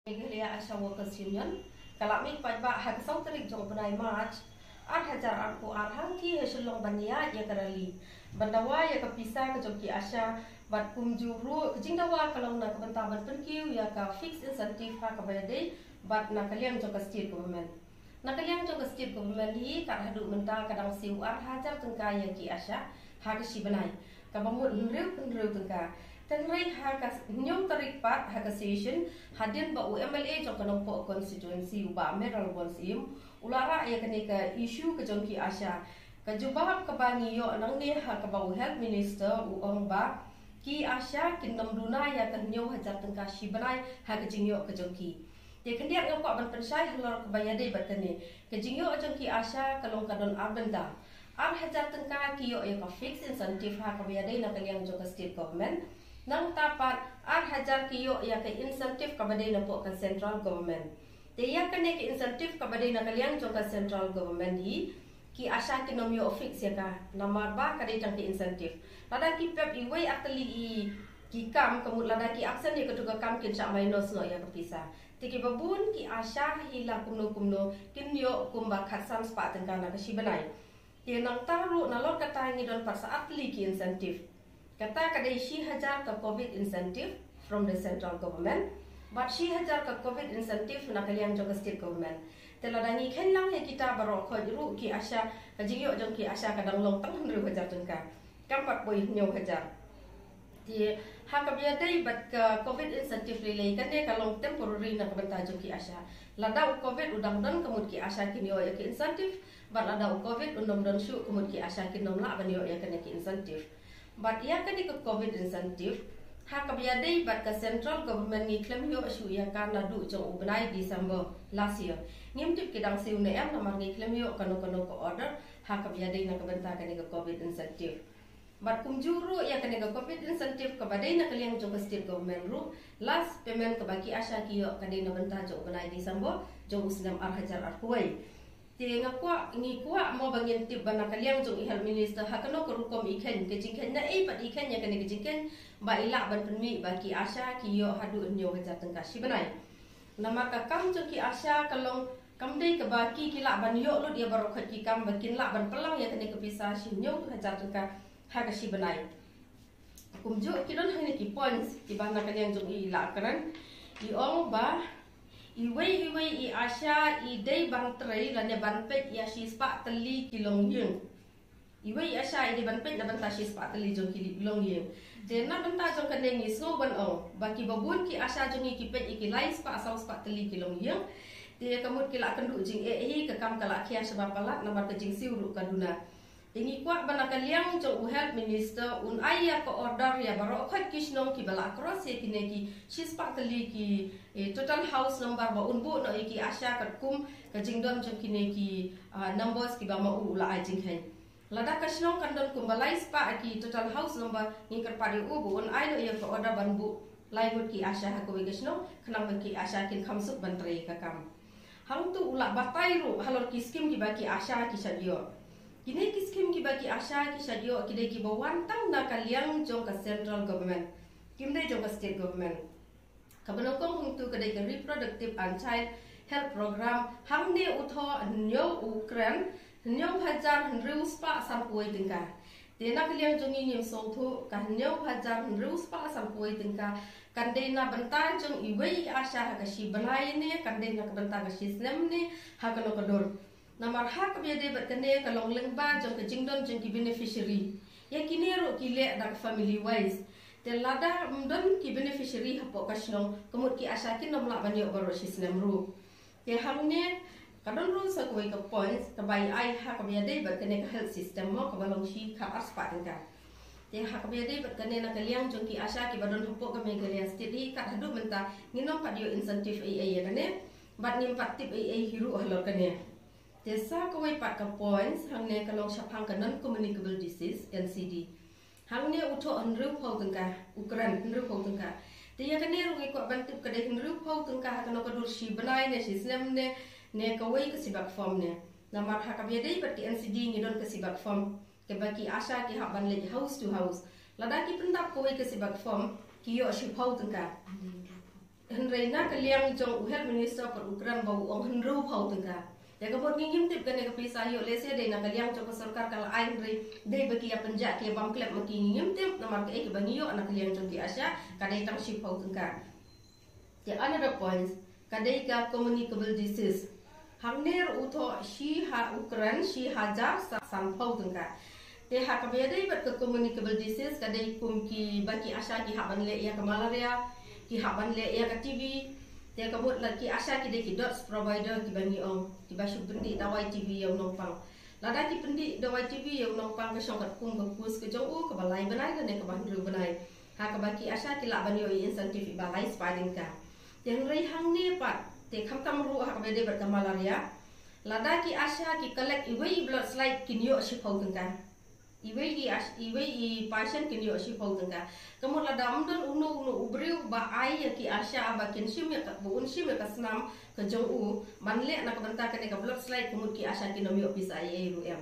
Meghalaya Asha Workers Union kalami pajba hagsong tarik jong benai March 8,000 arku arhang ki hesulong bania ya karali bandawa ya kapisa ke joki Asha bat kumjuru kejingdawa kalau nak bentaban perkiu ya ka fixed incentive ha ka bayade bat nak kalian jong ka state government nak kalian jong ka state government hi ka hadu menta kadang siu 8,000 tengka ya ki Asha ha ka si benai ka bamut nreu tengka Tengrai haka nyong tarikpat haka session hadin ba UMLA jong kanong po constituency uba meral bonsim ulara ya kani ka issue ka jong ki Asha ka jubah ka bani yo nang ne haka ba health minister uong ba ki Asha kinam duna ya kan nyong hajar tengka shibanai haka jingyo ka jong ki de kandiak ngko ban pensai halor ka bayade bat kani ka jingyo jong ki Asha kalong kadon abenda ar hajar tengka ki yo ya ka fixed incentive haka bayade na kaliang jong ka state government nang tapat 8,000 kiyo ya ke insentif kabadai na po ka central government. Te ya kane ke insentif kabadai na kaliang jong ka central government hi ki Asha kinomyo fix ya ka namar ba kadai tang ke insentif. Lada ki pep iway atali i ki kam kamut lada ki aksen ya ketuga kam kin sak minus no ya kapisa. Te ki babun ki Asha hila kumno kinyo kumba khatsan spa tengkana ka sibanai. Te nang taru nalor kata ngi don paksa atli ki insentif. Kata kadai 1,000 ka COVID incentive from the central government, but 1,000 ka COVID incentive na kalian jong state government. Teladani khen lang ya kita baro ko ru ki Asha kajingyo jong ki Asha kadang long tang 100,000 tengka. Kampat boy nyo hajar. Ti hakabia dai bat ka COVID incentive relay kan dia kalong temporary na kabanta jong ki Asha. Lada COVID udang don kemud ki Asha kinyo ya ki incentive, but lada COVID undom don syu kemud ki Asha kinom la banyo ya kan ki incentive. But ia kan ikut COVID incentive, hak kebiadai bat ke central government ni claim yo asu ia kan nadu jong ubnai December last year. Ngimtip kedang siu ne am namar ni claim yo kano ko order hak kebiadai na kebenta kan ikut COVID incentive. But kumjuru ia kan ikut COVID incentive kebadai na kaliang jong state government ru last payment ke bagi Asha kiyo kadai na benta jong ubnai December jong usnam 8,000 arkuai. Tiga ngi kuat mau bangin tip bana kaliang jong health minister hakano ko rukom iken ke jingken na pat iken ya kan ke jingken ba ila ban penmi bagi Asha ki yo hadu nyo hajar tengka sibanai nama ka kam jong ki Asha kalong kam dei ke baki kila ban yo lu dia barokat ki kam bakin la ban pelang ya kan ke pisah si nyo hajar tengka ha ka sibanai kumjo ki don hane ki points ki bana kaliang jong ila karan i ong ba Iway i Asha i day bang tray la ne banpet ya sispa tali kilong yung. Iway i Asha i day banpet na banta sispa tali jong kilong yung. Jena banta jong kaneng ni snow ban ong. Baki babun ki Asha jong i kipet ikilai spa asal spa tali kilong yung. Dia kamut kila kenduk jing hi ke kam kala kia sebab palat namar ke jing siuru kaduna. Tingi kuat bana kaliang jong health minister un aya ko order ya baro khat kisnong ki bala cross ye kine ki sispa tali ki total house number ba unbu no ki Asha katkum ka jingdon jong kine ki numbers ki ba ma ula ajing hen lada kasnong kandon kumbalai spa ki total house number ni kar padi ubu un ai no ye ko order banbu laibut ki Asha ha ko kisnong khnang ki Asha kin khamsuk bantre ka kam hang tu ula batai ru halor ki skim ki ba ki Asha ki sadio Kini kiskim ki bagi Asha ki sadio ki dei ki bawan tang na kaliang jong ka central government. Kim dei jong ka state government. Kabanokong hung tu kadai ka reproductive and child health program hamne utho nyo Ukraine nyo hajar nriu spa sampui tingka. Dena kaliang jong ni so thu ka nyo hajar nriu spa sampui tingka. Kandai na benta jong iwei Asha ka si banai ne kandai na benta ka si snem ne ha kano kador. Namar hak biade berkene kalong lengba jong ke jingdon jong ki beneficiary ya kini ro ki le dak family wise te lada mdon ki beneficiary hapo kasnong kemut ki Asha kin nom la banyo baro sisnem ru te hamne kadon ru sa ko ka points ka bai ai hak biade berkene ka health system mo ka balong si ka aspa ka te hak biade berkene na kaliang jong ki Asha ki badon hapo ka Meghalaya state ka hadu menta nginom padio incentive ai ya kane bat nim patip ai hiru halor kane Desa kawai pat ka points hangne kalong syapang ka non-communicable disease NCD. Hangne uto anru pau tengka Ukraine anru pau tengka. Dia kane rungi ko bantip ka dei anru pau tengka kano ka dur si benai ne si snem ne kawai ka sibak form ne. Namar ha ka biadai pat ki NCD ni don ka sibak form ke baki Asha ki hak ban le house to house. lada ki pendap ko ke sibak form ki yo shi phau tengka Henry na kaliang jong health minister per Ukraine bau ong henru phau tengka ya kabut ngim tip kan ke pisa yo lese de na kaliang jong sarkar kala ai Henry de bagi ya penjak ki bam klep maki ngim tip namar ke bani yo anak kaliang jong ki asya kadai tang shi phau tengka ya another points kadai ka communicable disease Hangner utho shi ha Ukraine shi hajar san phau tengka te ha kabede ber ke communicable disease kadai kum ki baki asya ki ha ban le ya ke malaria ki ha ban le ya ke TB te kabut laki asya ki de ki dots provider ki bani ong ki basu pendi dawai TB yang nongpang lada ki pendi dawai TB yang nongpang ke songkat kum ke kus ke jong u ke balai banai ke ne ke bandru banai ha ke baki asya ki la bani yo insentif balai spading ka yang rei hang ne pat te kham kam ru ha ke bede ber ke malaria lada ki asya ki collect iwei blood slide ki nyo shi phau tengka iwei pasien ki nyo shi phau tengka kamut lada amdon unu ubriu ba ai ya ki asya ba kin sim ya ka buun sim ya ka snam ke jong u manle na ka banta ka ne ka blood slide kamut ki asya ki nomi office ai ru em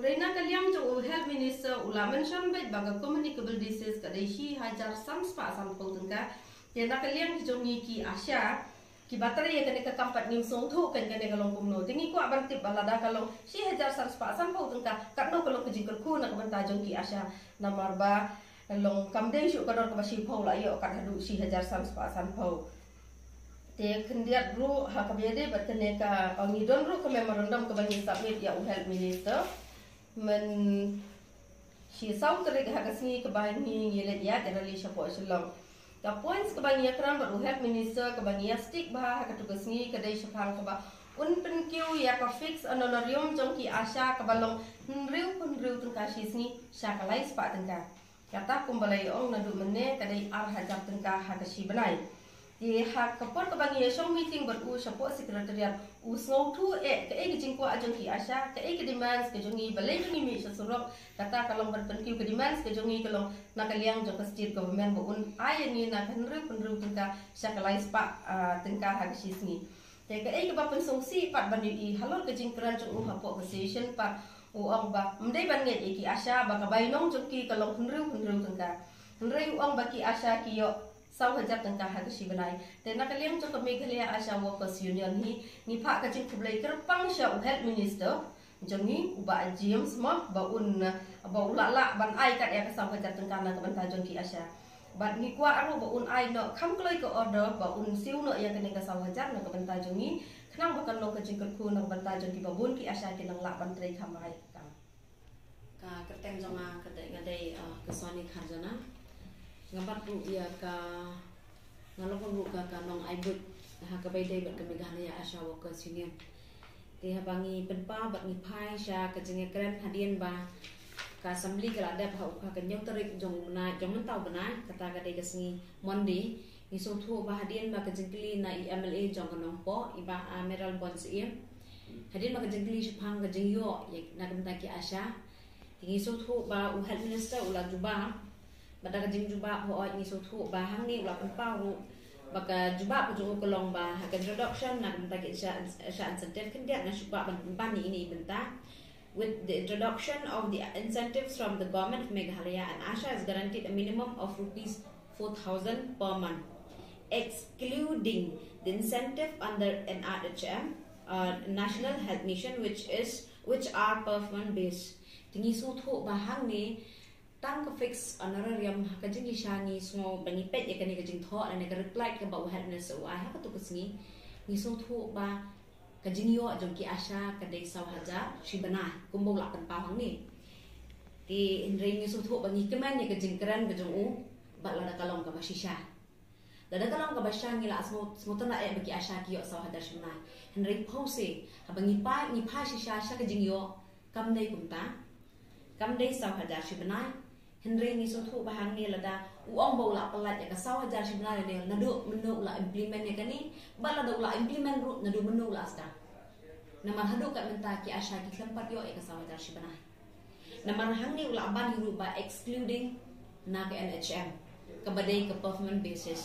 reina kaliang jong health minister ula mention bai ba communicable disease ka dei shi hajar sam spa sam phau tengka te na kaliang jong ni ki asya ki bateri ya kene ka kampat nim song thu kan kene ka long kumno tingi ko aban tip balada ka long si hajar san spa san pau tengka katno ka long kejingkul ku na ka banta jong ki asya namar ba long kamdei shu ka dor ka si phau la yo ka hadu si hajar san spa san pau te khendiat ru ha ka bede bat kene ka angidon ru ka memorandum ka bani submit ya health minister men si sau terik ha ka singi ka bani yelet ya generally shapo shalom the points ke bagi akran baru health minister ke bagi stick bah ka tugas ni kedai syafang ke ba un penkiu ya ka fix honorarium jong ki asya ke balong nriu tengka sisni syakalai spa tengka kata kumbalai ong nadu mene kedai ar hajar tengka ha ka si benai di ha ka por ke bagi song meeting baru syapo sekretariat usno tu ke jingko ajong ki asya ke demands ke jongi balai jongi mi surok kata kalau berpenkiu ke demands ke jongi kalau nak kaliang jong ke state government bun ai ni nak henru tengka syakalai spa tengka ha si sini te ke ba pensongsi pat ban i halor ke jingkran jong hapo ke session pat ong ba mdai ban nge ki asya ba ka bainong jong ki kalau henru tengka henru ong ba ki asya ki yo sau hajar tengka ha si benai te nak kaliang jong ke Meghalaya Asha Workers Union ni pak ka jing kublai kerpang sya health minister jong ni uba jim semua ba ulala ban ai kat ya ka sau hajar tengka na ka banta jong ki asya bat ni kwa aru ba ai no kham kloi ke order ba siu no ya kene ka sau hajar na ka banta jong ni khnang ba kan lo ka jing ku na banta jong ki babun ki asya ki nang la ban trei khamai ka kerteng jonga kedai ngadai kesoni kharjana ngapat ru ya ka ngalong ru ka nong aibut ha ka bai dai bat ka Meghalaya Asha Workers Union te ha bangi penpa bat ni phai sha ka jenge kran hadien ba ka assembly ka ada ha ka nyong tarik jong na jong mentau bana kata ka dai ka singi monde ni so thu ba hadien ba ka jengli na MLA jong nong po iba Meral Bonds hadien ba ka jengli shphang ka jengyo na ka mta ki Asha tingi so thu ba health minister ula juba bada ka jing juba ho ni so thu ba hang ni ula penpa ru baka juba ko ko long ba ka introduction na mta ki sha incentive kendia na juba ban ni ini benta with the introduction of the incentives from the government of Meghalaya and Asha is guaranteed a minimum of rupees 4,000 per month excluding the incentive under NRHM National Health Mission which are performance based tingi so thu ba hang ni tang ka fix honorarium ka jing isani smo bani pet ya kani ka jing tho na ka reply ka ba health minister ai ha ka to kusni ni so thu ba ka jing yo jong ki asya ka dei saw haja shi bana kumbo la pan pa hang ni ti inre ni so thu ba ni keman ni ka jing kran ka jong u ba la da kalong ka ba shisha da kalong ka ba sha ni la smo ta na e ba ki asya ki yo saw haja shi bana inre pose ha ba ni pa shisha sha ka jing yo kam dei kumta kam dei saw haja shi bana Henry ni so thu bahang ni lada uang bau la pelat ya ka saw hajar shi bana le na do menu la implement ya kani ba la do la implement ru na do menu la sta na man hadu ka menta ki asya ki klempat yo ya ka saw hajar shi bana na man hang ni ula ban ru ba excluding na ka NHM ka badai ka performance basis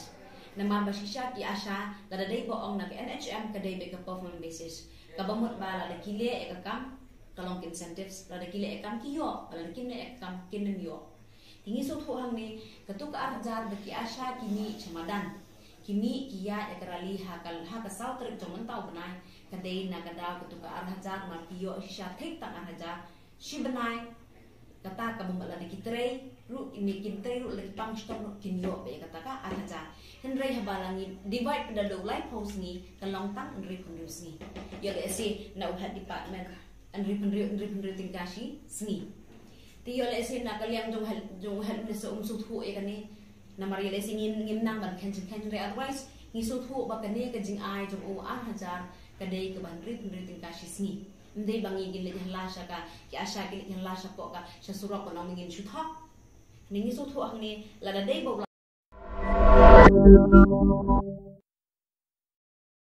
na man ba shisha ki asya la dai bo ong na ka NHM ka dai be ka performance basis ka bamut ba la kile ya ka kam kalong incentives la kile e kam ki yo la kile e kam kinen yo Tingi sutu hang ni ketuk arjar beki asya kini cemadan. Kini kia ya kerali hakal hakasau terik jong mentau benai. Kadai na kadau ketuk arjar ma piyo sya tek tak arjar. Si benai kata ka bumbala di kitrei ru ini kitrei ru lagi pang stop ru kinyo be kata ka arjar. Henry habalangi divide pada dolai post ni kalong tang Henry pendus ni. Ya le si na uhat department Henry tingkashi sni. Tiyo le si na kaliang jong hal ni so suthu e kani na maria le si ngin nang ban kan re otherwise ngi suthu ba kani ka jing ai jong o ar hajar kadai ke ban Henry tingkashi sni. Ndai bangi gin le hala sha ka ki asha ki hala sha po ka sha surok ko na mingin sutha. Ni suthu ang ni la dai bo